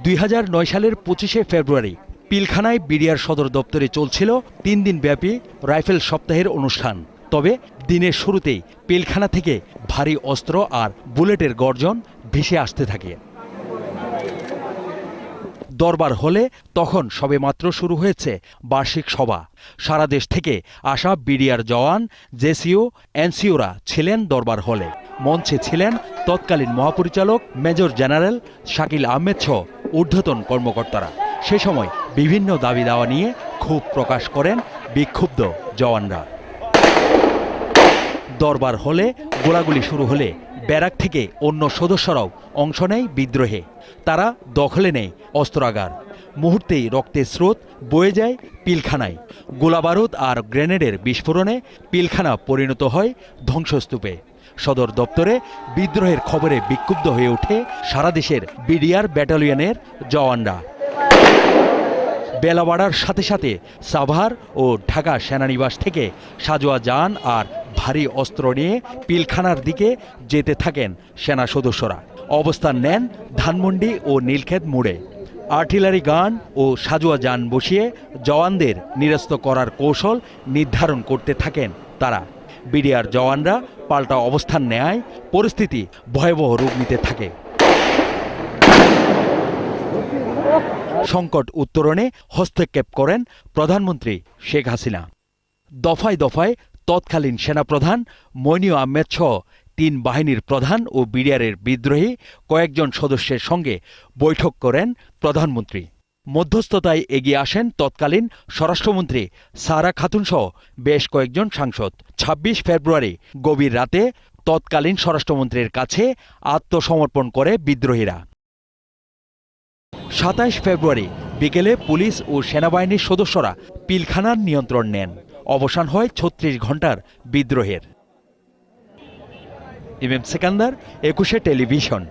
2009 সালের 25শে ফেব্রুয়ারি পিলখানায় বিডিআর সদর দপ্তরে চলছিল 3 দিন ব্যাপী রাইফেল সপ্তাহের অনুষ্ঠান। তবে দিনের শুরুতেই পিলখানা থেকে ভারী অস্ত্র আর বুলেটের গর্জন ভেসে আসতে থাকে। দরবার হলে তখন সবেমাত্র শুরু হয়েছে বার্ষিক সভা। সারা দেশ থেকে আসা বিডিআর জওয়ান, জেসিও, এনসিওরা ছিলেন দরবার হলে। মঞ্চে ছিলেন তৎকালীন মহাপরিচালক মেজর জেনারেল শাকিল আহমেদ সহ ঊর্ধ্বতন কর্মকর্তারা। সে সময় বিভিন্ন দাবি দাওয়া নিয়ে ক্ষোভ প্রকাশ করেন বিক্ষুব্ধ জওয়ানরা। দরবার হলে গোলাগুলি শুরু হলে ব্যারাক থেকে অন্য সদস্যরাও অংশ নেয় বিদ্রোহে। তারা দখলে নেয় অস্ত্রাগার। মুহূর্তেই রক্তের স্রোত বয়ে যায় পিলখানায়। গোলাবারুদ আর গ্রেনেডের বিস্ফোরণে পিলখানা পরিণত হয় ধ্বংসস্তূপে। সদর দপ্তরে বিদ্রোহের খবরে বিক্ষুব্ধ হয়ে ওঠে সারা দেশের বিডিআর ব্যাটালিয়নের জওয়ানরা। বেলা বাড়ার সাথে সাথে সাভার ও ঢাকা সেনানিবাস থেকে সাজোয়া যান আর ভারী অস্ত্র নিয়ে পিলখানার দিকে যেতে থাকেন সেনা সদস্যরা। অবস্থান নেন ধানমন্ডি ও নীলক্ষেত মোড়ে। আর্টিলারি গান ও সাজোয়া যান বসিয়ে জওয়ানদের নিরস্ত করার কৌশল নির্ধারণ করতে থাকেন তারা। বিডিআর জওয়ানরা পাল্টা অবস্থান নেয়, পরিস্থিতি ভয়াবহ রূপ নিতে থাকে। সংকট উত্তরণে হস্তক্ষেপ করেন প্রধানমন্ত্রী শেখ হাসিনা। দফায় দফায় তৎকালীন সেনাপ্রধান মইনুল আহমেদ সহ 3 বাহিনীর প্রধান ও বিডিআরের বিদ্রোহী কয়েকজন সদস্যের সঙ্গে বৈঠক করেন প্রধানমন্ত্রী। মধ্যস্থতায় এগিয়ে আসেন তৎকালীন স্বরাষ্ট্রমন্ত্রী সারা খাতুন সহ বেশ কয়েকজন সাংসদ। 26 ফেব্রুয়ারি গভীর রাতে তৎকালীন স্বরাষ্ট্রমন্ত্রীর কাছে আত্মসমর্পণ করে বিদ্রোহীরা। 27 ফেব্রুয়ারি বিকেলে পুলিশ ও সেনাবাহিনীর সদস্যরা পিলখানার নিয়ন্ত্রণ নেন। অবসান হয় 36 ঘণ্টার বিদ্রোহের। ইমাম সেকান্দার, 21শে টেলিভিশন।